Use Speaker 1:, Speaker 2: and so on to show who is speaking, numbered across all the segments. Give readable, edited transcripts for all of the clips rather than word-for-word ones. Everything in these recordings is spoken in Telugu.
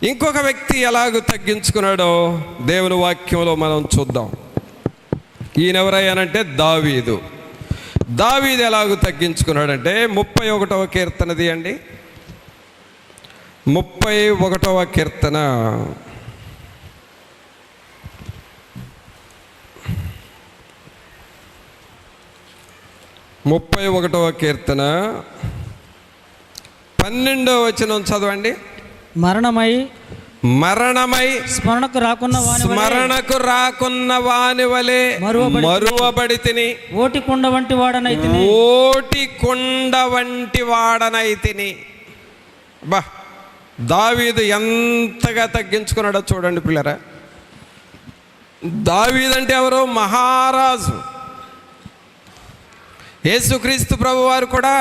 Speaker 1: ఇంకొక వ్యక్తి ఎలాగూ తగ్గించుకున్నాడో దేవుని వాక్యంలో మనం చూద్దాం. ఈయన ఎవరయ్యానంటే దావీదు. దావీదు ఎలాగూ తగ్గించుకున్నాడంటే 31వ కీర్తనది అండి. 31వ కీర్తన 31వ కీర్తన 12వ వచనం చదవండి. మరణమై
Speaker 2: స్మరణకు
Speaker 1: రాకున్న వాని వలె మరువబడితిని,
Speaker 2: ఓటి కొండ వంటి వాడనైతిని.
Speaker 1: బా, దావీదు ఎంతగా తగ్గించుకున్నాడో చూడండి పిల్లరా. దావీదు అంటే ఎవరు? మహారాజు. యేసుక్రీస్తు ప్రభు వారు కూడా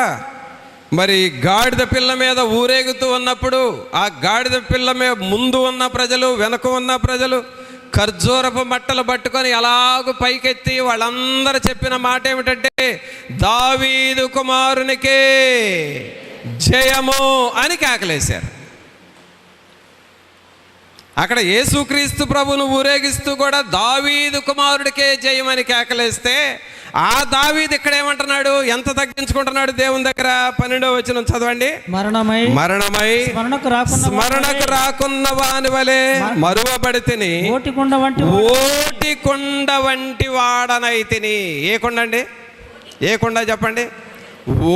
Speaker 1: మరి గాడిద పిల్ల మీద ఊరేగుతూ ఉన్నప్పుడు ఆ గాడిద పిల్ల మీద ముందు ఉన్న ప్రజలు, వెనక ఉన్న ప్రజలు ఖర్జూరపు మట్టలు పట్టుకొని అలాగూ పైకెత్తి వాళ్ళందరూ చెప్పిన మాట ఏమిటంటే, దావీదు కుమారునికే జయము అని కేకలేశారు. అక్కడ యేసుక్రీస్తు ప్రభును ఊరేగిస్తూ కూడా దావీదు కుమారుడికే జయమని కేకలేస్తే, ఆ దావీదు ఇక్కడ ఏమంటున్నాడు? ఎంత తగ్గించుకుంటున్నాడు దేవుని దగ్గర? 12వ వచనం చదవండి. మరణమై స్మరణకు రాకున్న వాని వలె మరువబడితిని,
Speaker 2: ఓటి
Speaker 1: కొండ వంటి వాడనైతిని. ఏ కొండ అండి? ఏ కొండ చెప్పండి?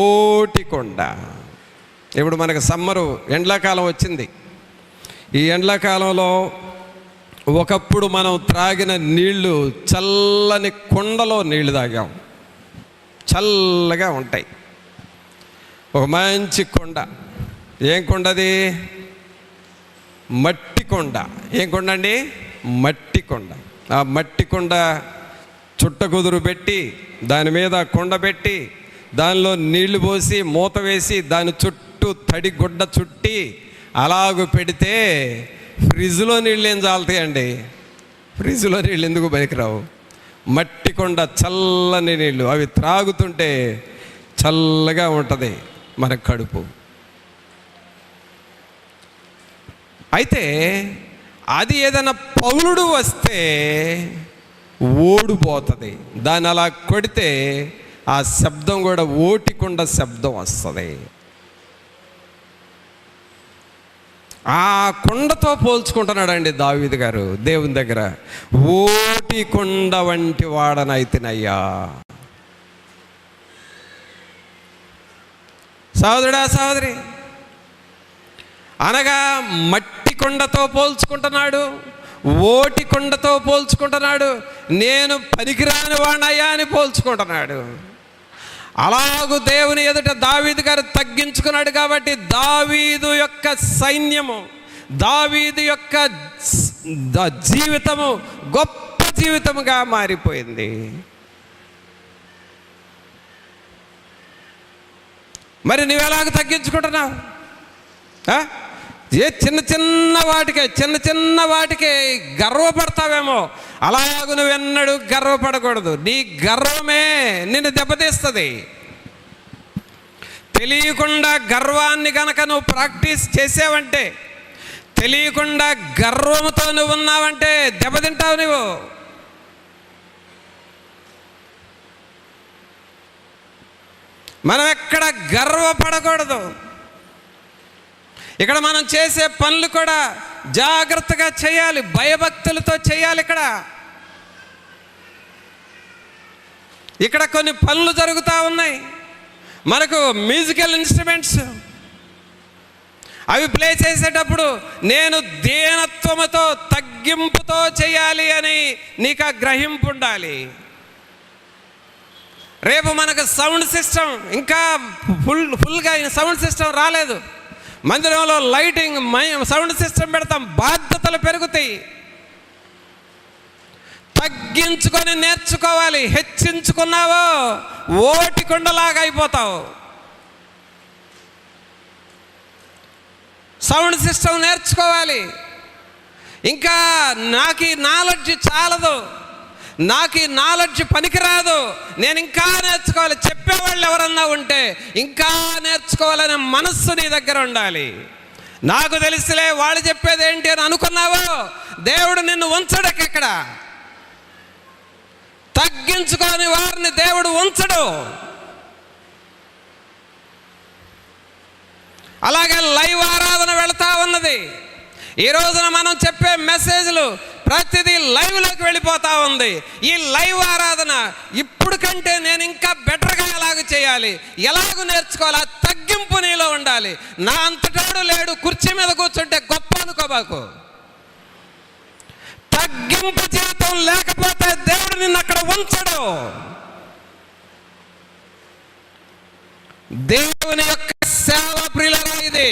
Speaker 1: ఓటి కొండ. ఇప్పుడు మనకు సమ్మరు, ఎండాకాలం వచ్చింది. ఈ ఎండాకాలంలో ఒకప్పుడు మనం త్రాగిన నీళ్లు చల్లని కొండలో నీళ్లు తాగాం, చల్లగా ఉంటాయి. ఒక మంచి కొండ. ఏం కొండది? మట్టి కొండ. ఏం కొండ అండి? మట్టి కొండ. ఆ మట్టి కొండ చుట్ట కుదురు పెట్టి దాని మీద కొండ పెట్టి దానిలో నీళ్లు పోసి మూత వేసి దాని చుట్టూ తడి గుడ్డ చుట్టి అలాగూ పెడితే ఫ్రిడ్జ్లో నీళ్ళు ఏం చాలుతాయండి? ఫ్రిడ్జ్లో నీళ్ళు ఎందుకు పనికిరావు? మట్టి కొండ చల్లని నీళ్ళు, అవి త్రాగుతుంటే చల్లగా ఉంటుంది మన కడుపు. అయితే అది ఏదైనా పౌలుడు వస్తే ఓడిపోతుంది. దాన్ని అలా కొడితే ఆ శబ్దం కూడా ఓటికొండ శబ్దం వస్తుంది. ఆ కొండతో పోల్చుకుంటున్నాడండి దావీదు గారు దేవుని దగ్గర. ఓటి కొండ వంటి వాడనైతినయ్యా. సహోదరుడా, సహోదరి, అనగా మట్టి కొండతో పోల్చుకుంటున్నాడు, ఓటి కొండతో పోల్చుకుంటున్నాడు, నేను పనికిరాని వాడనయ్యా అని పోల్చుకుంటున్నాడు. అలాగూ దేవుని ఎదుట దావీదు గారు తగ్గించుకున్నాడు. కాబట్టి దావీదు యొక్క సైన్యము, దావీదు యొక్క జీవితము గొప్ప జీవితముగా మారిపోయింది. మరి నువ్వెలాగ తగ్గించుకుంటున్నావు? ఏ చిన్న వాటికే గర్వపడతావేమో. అలాగూ నువ్వెన్నడూ గర్వపడకూడదు. నీ గర్వమే నిన్ను దెబ్బతీస్తుంది. తెలియకుండా గర్వాన్ని కనుక నువ్వు ప్రాక్టీస్ చేసావంటే, తెలియకుండా గర్వంతో నువ్వు ఉన్నావంటే దెబ్బతింటావు నువ్వు. మనం ఎక్కడ గర్వపడకూడదు. ఇక్కడ మనం చేసే పనులు కూడా జాగ్రత్తగా చేయాలి, భయభక్తులతో చేయాలి. ఇక్కడ కొన్ని పనులు జరుగుతూ ఉన్నాయి. మనకు మ్యూజికల్ ఇన్స్ట్రుమెంట్స్ అవి ప్లే చేసేటప్పుడు నేను దీనత్వముతో, తగ్గింపుతో చేయాలి అని నీకు ఆ గ్రహింపు ఉండాలి. రేపు మనకు సౌండ్ సిస్టమ్ ఇంకా ఫుల్గా సౌండ్ సిస్టమ్ రాలేదు. మందిరంలో లైటింగ్, సౌండ్ సిస్టమ్ పెడతాం, బాధ్యతలు పెరుగుతాయి. తగ్గించుకొని నేర్చుకోవాలి. హెచ్చించుకున్నావో ఓటి కొండలాగా అయిపోతావు. సౌండ్ సిస్టమ్ నేర్చుకోవాలి. ఇంకా నాకు ఈ నాలెడ్జ్ చాలదు, నాకు ఈ నాలెడ్జ్ పనికిరాదు, నేను ఇంకా నేర్చుకోవాలి. చెప్పేవాళ్ళు ఎవరన్నా ఉంటే ఇంకా నేర్చుకోవాలనే మనస్సు నీ దగ్గర ఉండాలి. నాకు తెలుసులే వాళ్ళు చెప్పేది ఏంటి అని అనుకున్నావో, దేవుడు నిన్ను ఉంచడకెక్కడ. తగ్గించుకొని వారిని దేవుడు ఉంచడు. అలాగే లైవ్ ఆరాధన వెళతా ఉన్నది. ఈ రోజున మనం చెప్పే మెసేజ్లు ప్రతిదీ లైవ్లోకి వెళ్ళిపోతా ఉంది. ఈ లైవ్ ఆరాధన ఇప్పుడు కంటే నేను ఇంకా బెటర్గా ఎలాగ చేయాలి, ఎలాగ నేర్చుకోవాలి, ఆ తగ్గింపు నీలో ఉండాలి. నా అంతటాడు లేడు, కుర్చీ మీద కూర్చుంటే గొప్ప అనుకోబాకు. తగ్గింపు జీవితం లేకపోతే దేవుడు నిన్ను అక్కడ ఉంచడు. దేవుని యొక్క సేవ ప్రియులారా ఇది.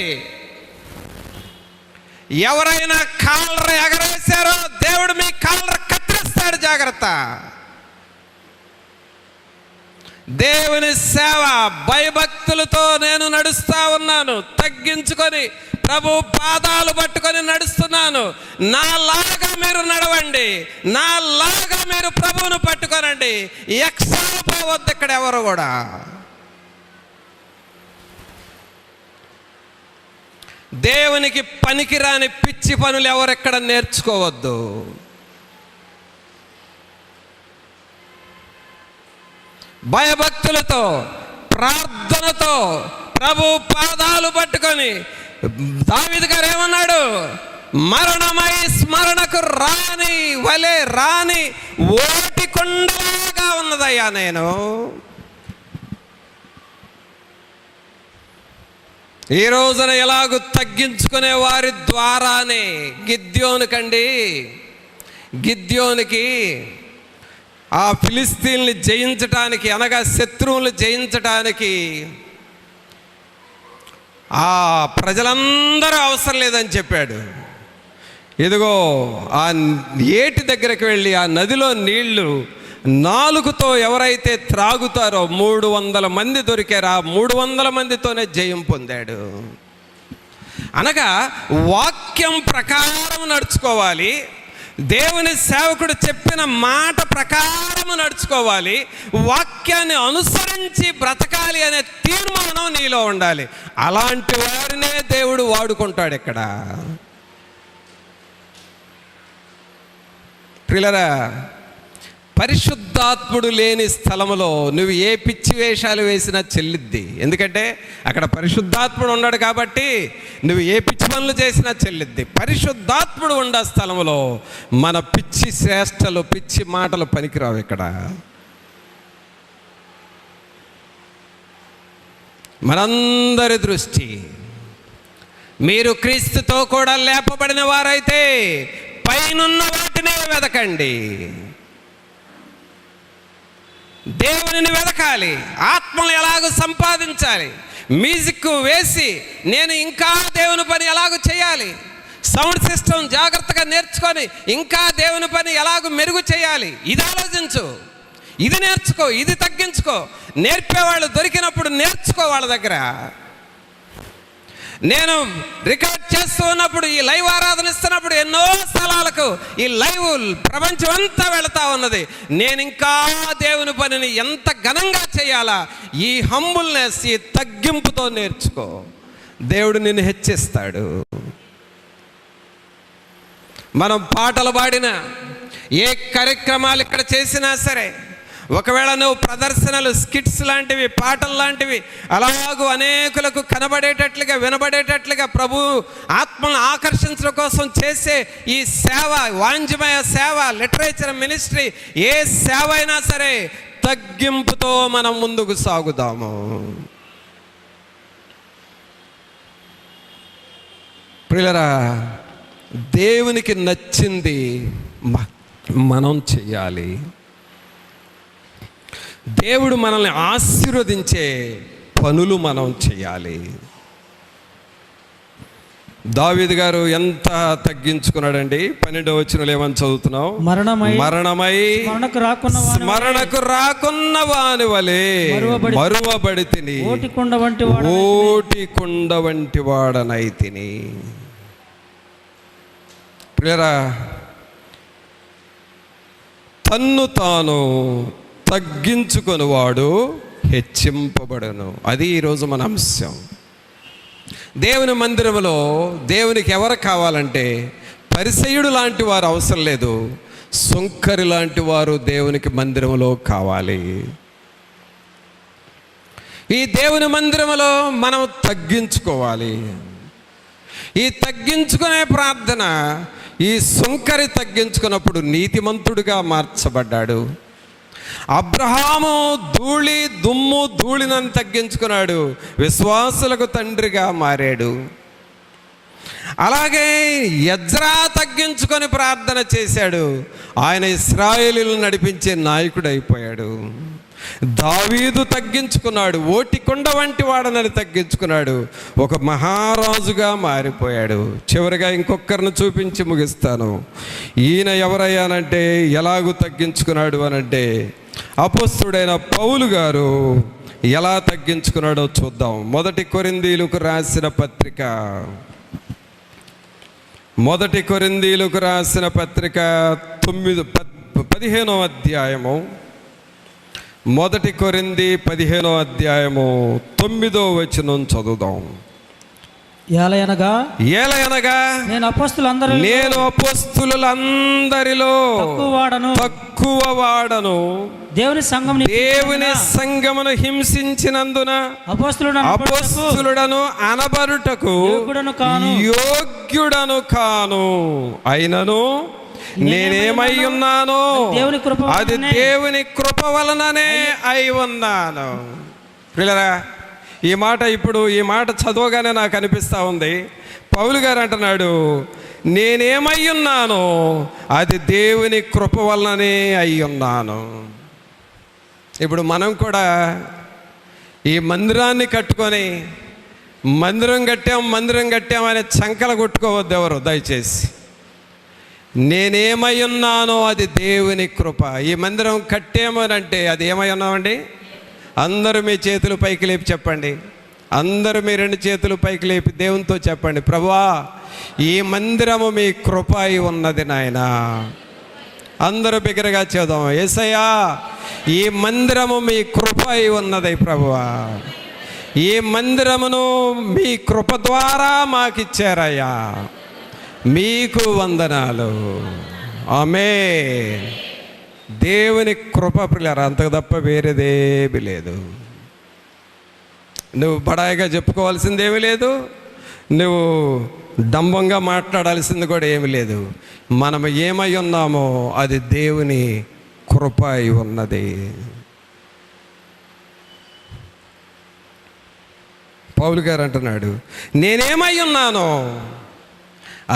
Speaker 1: ఎవరైనా కాలర్ ఎగరేశారో దేవుడు మీ కాలర్ కత్తిరిస్తాడు, జాగ్రత్త. దేవుని సేవ భయభక్తులతో నేను నడుస్తా ఉన్నాను, తగ్గించుకొని ప్రభు పాదాలు పట్టుకొని నడుస్తున్నాను. నాలాగా మీరు నడవండి, నాలాగా మీరు ప్రభువును పట్టుకోనండి. ఎక్సపోవద్దు ఇక్కడ ఎవరు కూడా. దేవునికి పనికిరాని పిచ్చి పనులు ఎవరెక్కడ నేర్చుకోవద్దు. భయభక్తులతో ప్రార్థనతో ప్రభు పాదాలు పట్టుకొని, దావీదు గారు ఏమన్నాడు? మరణమై స్మరణకు రాని వలె రాని ఓటి కొండలాగా ఉన్నదయ్యా నేను. ఈ రోజున ఎలాగూ తగ్గించుకునే వారి ద్వారానే గిద్యోనికి ఆ ఫిలిస్తీన్ని జయించటానికి, అనగా శత్రువులు జయించటానికి ఆ ప్రజలందరూ అవసరం లేదని చెప్పాడు. ఇదిగో ఆ ఏటి దగ్గరికి వెళ్ళి ఆ నదిలో నీళ్లు నాలుగుతో ఎవరైతే త్రాగుతారో 300 మంది దొరికారు. ఆ 300 మందితోనే జయం పొందాడు. అనగా వాక్యం ప్రకారం నడుచుకోవాలి, దేవుని సేవకుడు చెప్పిన మాట ప్రకారం నడుచుకోవాలి, వాక్యాన్ని అనుసరించి బ్రతకాలి అనే తీర్మానం నీలో ఉండాలి. అలాంటి వారినే దేవుడు వాడుకుంటాడు ఇక్కడ. ప్రియులారా, పరిశుద్ధాత్ముడు లేని స్థలంలో నువ్వు ఏ పిచ్చి వేషాలు వేసినా చెల్లిద్ది. ఎందుకంటే అక్కడ పరిశుద్ధాత్ముడు ఉన్నాడు కాబట్టి నువ్వు ఏ పిచ్చి పనులు చేసినా చెల్లిద్ది. పరిశుద్ధాత్ముడు ఉన్న స్థలంలో మన పిచ్చి శ్రేష్టలు, పిచ్చి మాటలు పనికిరావు. ఇక్కడ మనందరి దృష్టి, మీరు క్రీస్తుతో కూడా లేపబడిన వారైతే పైనున్న వాటినే వెదకండి. దేవునిని వెదకాలి, ఆత్మను ఎలాగో సంపాదించాలి. మ్యూజిక్ వేసి నేను ఇంకా దేవుని పని ఎలాగో చేయాలి, సౌండ్ సిస్టమ్ జాగ్రత్తగా నేర్చుకొని ఇంకా దేవుని పని ఎలాగో మెరుగు చేయాలి. ఇది ఆలోచించు, ఇది నేర్చుకో, ఇది తగ్గించుకో. నేర్పేవాళ్ళు దొరికినప్పుడు నేర్చుకో వాళ్ళ దగ్గర. నేను రికార్డ్ చేస్తూ ఉన్నప్పుడు, ఈ లైవ్ ఆరాధన ఇస్తున్నప్పుడు ఎన్నో స్థలాలకు ఈ లైవ్ ప్రపంచం అంతా వెళతా ఉన్నది. నేను ఇంకా దేవుని పనిని ఎంత ఘనంగా చేయాలా, ఈ హంబుల్నెస్, ఈ తగ్గింపుతో నేర్చుకో. దేవుడు నిన్ను హెచ్చిస్తాడు. మనం పాటలు పాడినా, ఏ కార్యక్రమాలు ఇక్కడ చేసినా సరే, ఒకవేళ నువ్వు ప్రదర్శనలు, స్కిట్స్ లాంటివి, పాటలు లాంటివి అలాగూ అనేకులకు కనబడేటట్లుగా, వినబడేటట్లుగా ప్రభు ఆత్మను ఆకర్షించడం కోసం చేసే ఈ సేవ, వాంఛమయ సేవ, లిటరేచర్ మినిస్ట్రీ, ఏ సేవ అయినా సరే తగ్గింపుతో మనం ముందుకు సాగుదాము. ప్రియులారా, దేవునికి నచ్చింది మనం చెయ్యాలి. దేవుడు మనల్ని ఆశీర్వదించే పనులు మనం చేయాలి. దావీదు గారు ఎంత తగ్గించుకున్నాడండి. 12వ వచనంలో ఏమని చదువుతున్నాం? మరణమై స్మరణకు రాకున్న వాని వలె మరువబడితిని, ఓటి కుండ వంటి వాడనైతిని. ప్రియరా, తన్ను తాను తగ్గించుకొనివాడు హెచ్చింపబడను. అది ఈరోజు మన అంశం. దేవుని మందిరంలో దేవునికి ఎవరు కావాలంటే పరిసయ్యుడు లాంటి వారు అవసరం లేదు, సుంకరి లాంటి వారు దేవునికి మందిరంలో కావాలి. ఈ దేవుని మందిరంలో మనం తగ్గించుకోవాలి. ఈ తగ్గించుకునే ప్రార్థన, ఈ సుంకరి తగ్గించుకున్నప్పుడు నీతిమంతుడిగా మార్చబడ్డాడు. అబ్రహాము ధూళి దుమ్ము ధూళినని తగ్గించుకున్నాడు, విశ్వాసులకు తండ్రిగా మారాడు. అలాగే ఎజ్రా తగ్గించుకొని ప్రార్థన చేశాడు, ఆయన ఇశ్రాయేలీయులను నడిపించే నాయకుడు అయిపోయాడు. దావీదు తగ్గించుకున్నాడు, ఓటి కొండ వంటి వాడనని తగ్గించుకున్నాడు, ఒక మహారాజుగా మారిపోయాడు. చివరిగా ఇంకొకరిని చూపించి ముగిస్తాను. ఈయన ఎవరయ్యానంటే ఎలాగూ తగ్గించుకున్నాడు అనంటే అపోస్తలుడైన పౌలు గారు ఎలా తగ్గించుకున్నాడో చూద్దాం. 1 కొరింథీయులకు రాసిన పత్రిక 15వ అధ్యాయము 1 కొరింథీ 15వ అధ్యాయము 9వ వచనం చదువుదాం.
Speaker 2: ఏలయనగా
Speaker 1: నేను అపోస్తలులందరిలో తక్కువ వాడను, దేవుని సంఘమును హింసించినందున అపోస్తలుడను అనబడుటకు యోగ్యుడను కాను. అయినను నేనేమై ఉన్నానో అది దేవుని కృప వలననే అయి ఉన్నాను. పిల్లరా, ఈ మాట చదవగానే నాకు అనిపిస్తూ ఉంది. పౌలు గారు అంటున్నాడు, నేనేమై ఉన్నానో అది దేవుని కృప వలననే అయి ఉన్నాను. ఇప్పుడు మనం కూడా ఈ మందిరాన్ని కట్టుకొని మందిరం కట్టామని చంకలు కొట్టుకోవద్దు ఎవరు, దయచేసి. నేనేమై ఉన్నానో అది దేవుని కృప. ఈ మందిరం కట్టామనంటే అది ఏమై ఉన్నామండి? అందరూ మీ చేతులు పైకి లేపి చెప్పండి. అందరూ మీ 2 చేతులు పైకి లేపి దేవునితో చెప్పండి, ప్రభువా ఈ మందిరము మీ కృప అయి ఉన్నది నాయనా. అందరూ బిగ్గరగా చేద్దాం, యేసయ్యా ఈ మందిరము మీ కృప అయి ఉన్నది ప్రభువా. ఈ మందిరమును మీ కృప ద్వారా మాకిచ్చారయ్యా, మీకు వందనాలు. ఆమేన్. దేవుని కృప ప్రియులారా, అంతకు తప్ప వేరేదేమీ లేదు. నువ్వు బడాయిగా చెప్పుకోవాల్సిందేమీ లేదు, నువ్వు డంబంగా మాట్లాడాల్సింది కూడా ఏమీ లేదు. మనం ఏమై ఉన్నామో అది దేవుని కృప అయి ఉన్నది. పౌలు గారు అంటున్నాడు, నేనేమై ఉన్నానో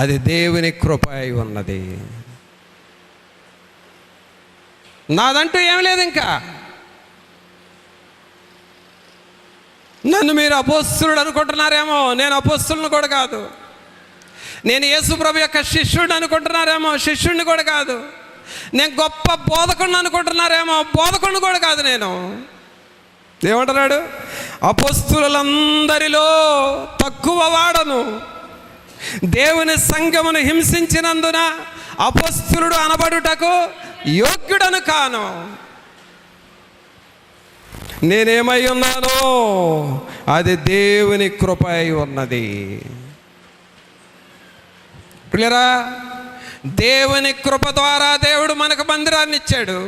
Speaker 1: అది దేవుని కృప అయి ఉన్నది. నాదంటూ ఏం లేదు. ఇంకా నన్ను మీరు అపోస్తలుడు అనుకుంటున్నారేమో, నేను అపోస్తలుని కూడా కాదు. నేను యేసు ప్రభు యొక్క శిష్యుడు అనుకుంటున్నారేమో, శిష్యుడిని కూడా కాదు. నేను గొప్ప బోధకుడిని అనుకుంటున్నారేమో, బోధకుడిని కూడా కాదు. నేను ఏమంటున్నాడు? అపోస్తలులందరిలో తక్కువ వాడను, దేవుని సంఘమును హింసించినందున అపోస్తలుడు అనబడుటకు యోగ్యుడను కాను. నేనేమై ఉన్నానో అది దేవుని కృప అయి ఉన్నది. ప్రియరా, దేవుని కృప ద్వారా దేవుడు మనకు మందిరాన్ని ఇచ్చాడు.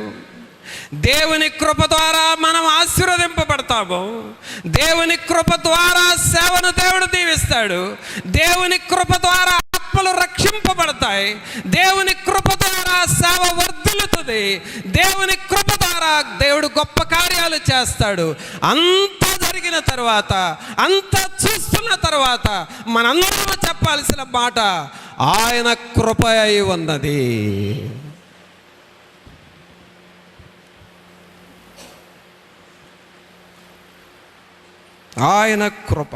Speaker 1: దేవుని కృప ద్వారా మనం ఆశీర్వదింపబడతాము. దేవుని కృప ద్వారా సేవను దేవుడు దీవిస్తాడు. దేవుని కృప ద్వారా ఆత్మలు రక్షింపబడతాయి. దేవుని కృప ద్వారా సేవ వర్ధిల్లుతుంది. దేవుని కృప ద్వారా దేవుడు గొప్ప కార్యాలు చేస్తాడు. అంతా జరిగిన తర్వాత, అంతా చూస్తున్న తర్వాత మనందరూ చెప్పాల్సిన మాట, ఆయన కృప అయి ఉన్నది. ఆయన కృప.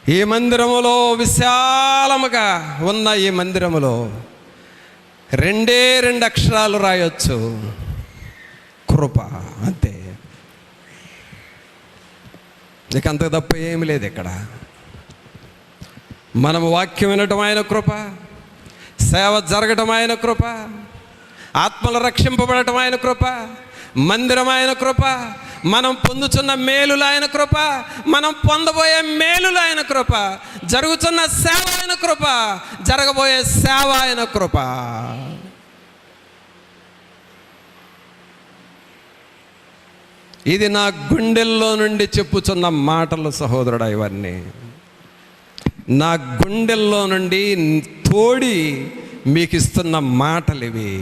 Speaker 1: ఈ మందిరములో, విశాలముగా ఉన్న ఈ మందిరములో 2 అక్షరాలు రాయొచ్చు, కృప, అంతే. ఇక అంత తప్ప ఏమి లేదు ఇక్కడ. మనము వాక్యం వినటం ఆయన కృప, సేవ జరగటం ఆయన కృప, ఆత్మలు రక్షింపబడటం ఆయన కృప, మందిరం ఆయన కృప, మనం పొందుతున్న మేలులు ఆయన కృప, మనం పొందబోయే మేలులు ఆయన కృప, జరుగుతున్న సేవ ఆయన కృప, జరగబోయే సేవ ఆయన కృప. ఇది నా గుండెల్లో నుండి చెప్పుచున్న మాటలు సహోదరుడా. ఇవన్నీ నా గుండెల్లో నుండి తోడి మీకు ఇస్తున్న మాటలు ఇవి.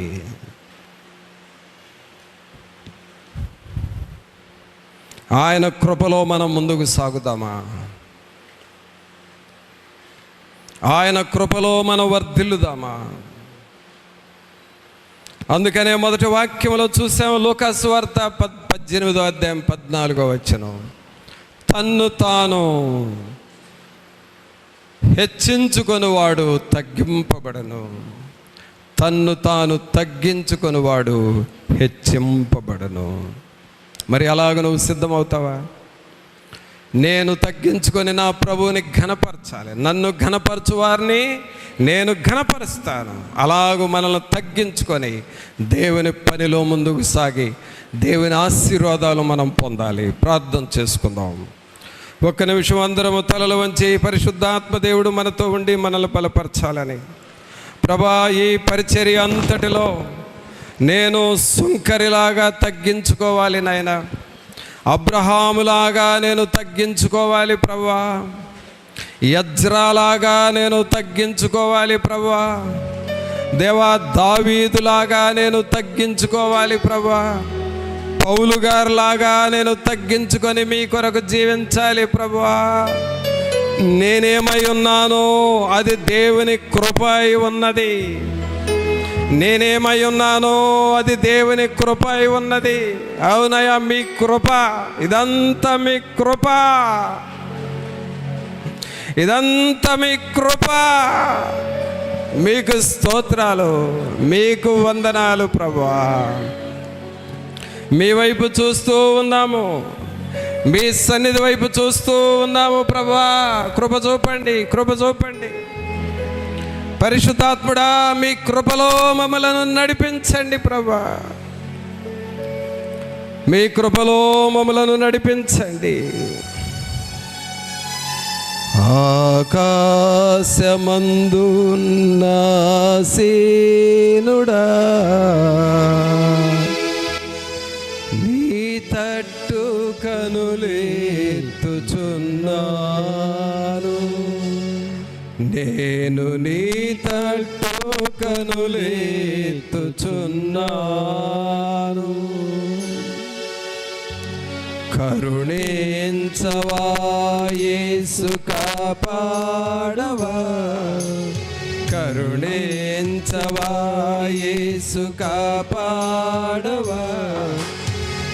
Speaker 1: ఆయన కృపలో మనం ముందుకు సాగుతామా? ఆయన కృపలో మనం వర్ధిల్లుదామా? అందుకనే మొదటి వాక్యంలో చూసాము, లూకాసు సువార్త 18వ అధ్యాయం 14వ వచనం, తన్ను తాను హెచ్చించుకొనివాడు తగ్గింపబడను, తన్ను తాను తగ్గించుకొనివాడు హెచ్చింపబడను. మరి అలాగ నువ్వు సిద్ధమవుతావా? నేను తగ్గించుకొని నా ప్రభువుని ఘనపరచాలి, నన్ను ఘనపరచు వారిని నేను ఘనపరుస్తాను. అలాగూ మనల్ని తగ్గించుకొని దేవుని పనిలో ముందుకు సాగి దేవుని ఆశీర్వాదాలు మనం పొందాలి. ప్రార్థన చేసుకుందాం. ఒక్క నిమిషం అందరము తలలు వంచి, పరిశుద్ధాత్మ దేవుడు మనతో ఉండి మనల్ని బలపరచాలని. ప్రభా, ఈ పరిచర్య అంతటిలో నేను సుంకరిలాగా తగ్గించుకోవాలి నాయనా, అబ్రహాములాగా నేను తగ్గించుకోవాలి ప్రభువా, యజ్రాలాగా నేను తగ్గించుకోవాలి ప్రభువా, దేవా దావీదులాగా నేను తగ్గించుకోవాలి ప్రభువా, పౌలు గారిలాగా నేను తగ్గించుకొని మీ కొరకు జీవించాలి ప్రభువా. నేనేమై ఉన్నానో అది దేవుని కృప అయి ఉన్నది. నేనేమై ఉన్నానో అది దేవుని కృప అయి ఉన్నది. అవునయ్యా, మీ కృప, ఇదంతా మీ కృప, ఇదంతా మీ కృప. మీకు స్తోత్రాలు, మీకు వందనాలు ప్రభువా. మీ వైపు చూస్తూ ఉన్నాము, మీ సన్నిధి వైపు చూస్తూ ఉన్నాము ప్రభువా. కృప చూపండి, కృప చూపండి. పరిశుద్ధాత్ముడా, మీ కృపలో మమ్మలను నడిపించండి ప్రభువా. మీ కృపలో మమ్మలను నడిపించండి. ఆకాశమందున్న సీనుడా, నీ తట్టు కనులెత్తుచున్నాను, నేను నీ తట్టు కనులెత్తుచున్నాను. కరుణించవా యేసు, కాపాడవా, కరుణించవా యేసు, కాపాడవా.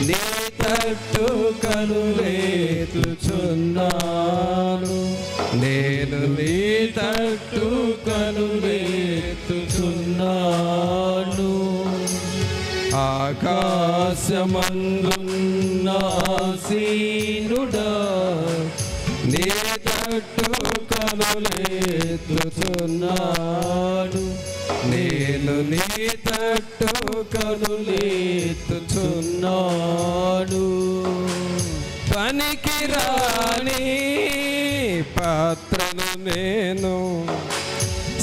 Speaker 1: నీ తట్టు కనులెత్తుచున్నాను, నేను నీ తట్టు కనులెత్తుచున్నాను. ఆకాశమందున్న సీనుడా, నీ తట్టు కనులెత్తుచున్నాను, నేను నీ తట్టు కనులెత్తుచున్నాను. పనికిరాని పాత్రను నేను,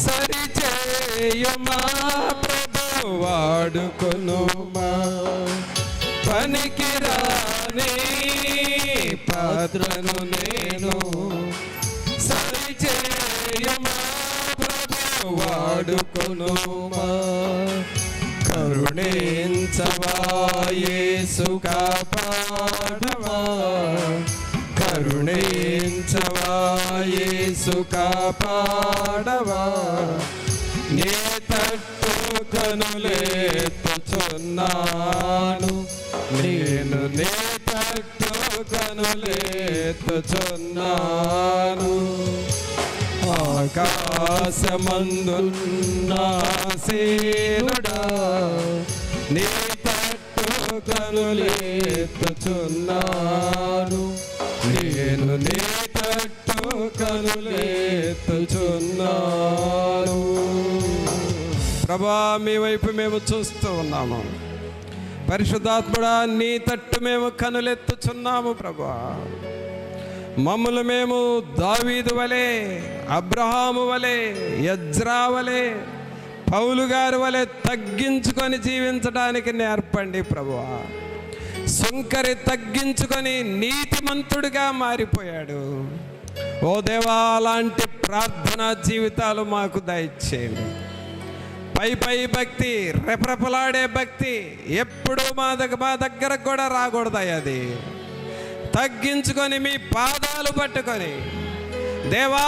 Speaker 1: సరిచేయుమా ప్రభు వాడుకొనుమా. పనికిరాని పాత్రను నేను, సరిచేయుమా ప్రభు వాడుకొనుమా. కరుణించవా యేసు, కాపాడవా, కరుణించవా యేసు, కాపాడవా. నీ తట్టు కనులెత్తుచున్నాను, నేను నీ తట్టు కనులెత్తుచున్నాను. ఆకాశమందున్న సీనుడా, నీ తట్టు కనులెత్తుచున్నాను, నేను నీ తట్టు కనులెత్తుచున్నాను. ప్రభా, మీ వైపు మేము చూస్తూ ఉన్నాము. పరిశుద్ధాత్ముడా, నీ తట్టు మేము కనులెత్తుచున్నాము ప్రభువా. మమ్మల్ని మేము దావీదు వలె, అబ్రహాము వలె, యజ్రా వలె, పౌలు గారి వలె తగ్గించుకొని జీవించడానికి నేర్పండి ప్రభువా. సుంకరి తగ్గించుకొని నీతిమంతుడిగా మారిపోయాడు. ఓ దేవా, అలాంటి ప్రార్థనా జీవితాలు మాకు దయచేయండి. పై భక్తి, రెపరెపలాడే భక్తి ఎప్పుడు మా దగ్గర కూడా రాకూడదు. అది తగ్గించుకొని మీ పాదాలు పట్టుకొని, దేవా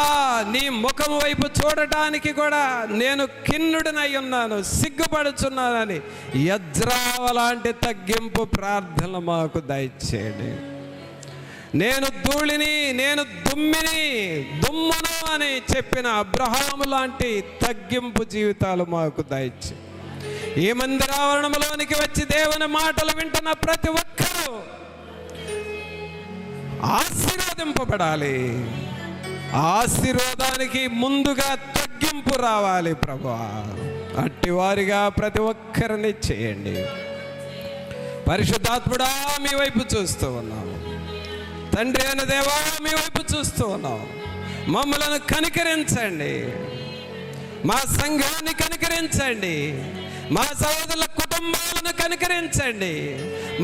Speaker 1: నీ ముఖం వైపు చూడటానికి కూడా నేను ఖిన్నుడినై ఉన్నాను, సిగ్గుపడుచున్నానని యజ్రావ లాంటి తగ్గింపు ప్రార్థనలు మాకు దయచేయండి. నేను ధూళిని, నేను దుమ్మును అని చెప్పిన అబ్రహాము లాంటి తగ్గింపు జీవితాలు మాకు దయచేయండి. ఈ మందిరావరణంలోనికి వచ్చి దేవుని మాటలు వింటున్న ప్రతి ఒక్కరూ ఆశీర్వదింపబడాలి. ఆశీర్వాదానికి ముందుగా తగ్గింపు రావాలి ప్రభువా. అట్టి వారిగా ప్రతి ఒక్కరిని చేయండి. పరిశుద్ధాత్ముడా, మీ వైపు చూస్తూ ఉన్నాము. తండ్రి అయిన దేవా, మీ వైపు చూస్తూ ఉన్నాము. మమ్మలను కనికరించండి, మా సంఘాన్ని కనికరించండి, మా సహోదరుల కుటుంబాలను కనికరించండి,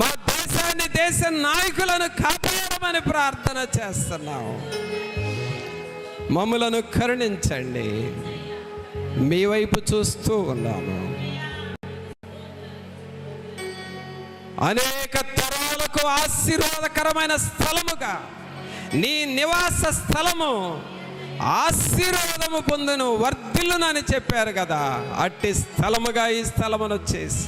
Speaker 1: మా దేశాన్ని, దేశ నాయకులను కాపాడమని ప్రార్థన చేస్తున్నాం. మమ్మలను కరుణించండి, మీ వైపు చూస్తూ ఉన్నాము. అనేక తరాలకు ఆశీర్వాదకరమైన స్థలముగా నీ నివాస స్థలము ఆశీర్వాదము పొందును, వర్ధిల్లునని చెప్పారు కదా. అట్టి స్థలముగా ఈ స్థలమును చేసి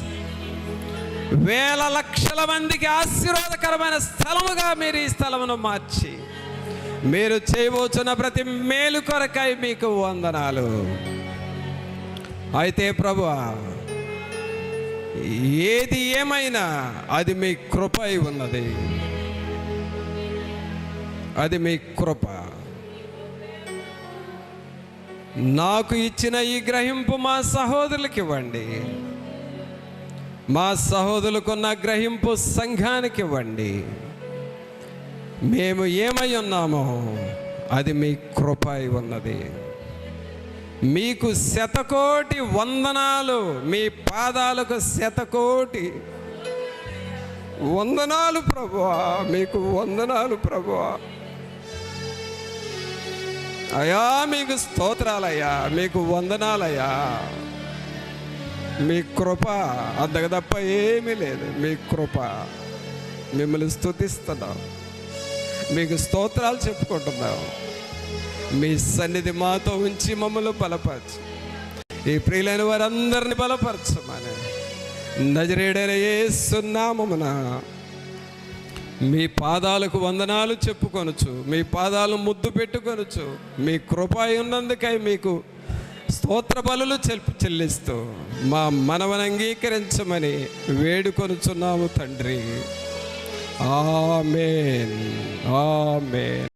Speaker 1: వేల లక్షల మందికి ఆశీర్వాదకరమైన స్థలముగా మీరు ఈ స్థలమును మార్చి మీరు చేయబోతున్న ప్రతి మేలు కొరకై మీకు వందనాలు. అయితే ప్రభువా, ఏది ఏమైనా అది మీ కృప అయి ఉన్నది. అది మీ కృప. నాకు ఇచ్చిన ఈ గ్రహింపు మా సహోదరులకు ఇవ్వండి. మా సహోదరులకున్న గ్రహింపు సంఘానికి ఇవ్వండి. మేము ఏమై ఉన్నామో అది మీ కృప అయి ఉన్నది. మీకు శతకోటి వందనాలు, మీ పాదాలకు శతకోటి వందనాలు ప్రభువా. మీకు వందనాలు ప్రభువా. అయ్యా, మీకు స్తోత్రాలయ్యా, మీకు వందనాలయ్యా. మీ కృప అంతకు తప్ప ఏమీ లేదు. మీ కృప. మిమ్మల్ని స్తుతిస్తున్నాం, మీకు స్తోత్రాలు చెప్పుకుంటున్నాం. మీ సన్నిధి మాతో ఉంచి మమ్మల్ని బలపరచు. ఈ ప్రియులైన వారందరిని బలపరచమని నజరేయుడైన యేసు నామమున మీ పాదాలకు వందనాలు చెప్పుకొనుచు, మీ పాదాలను ముద్దు పెట్టుకొనుచు, మీ కృప ఉన్నందుకై మీకు స్తోత్ర బలులు చెల్లిస్తూ మా మనవను అంగీకరించమని వేడుకొనుచున్నాము తండ్రి. ఆమేన్, ఆమేన్.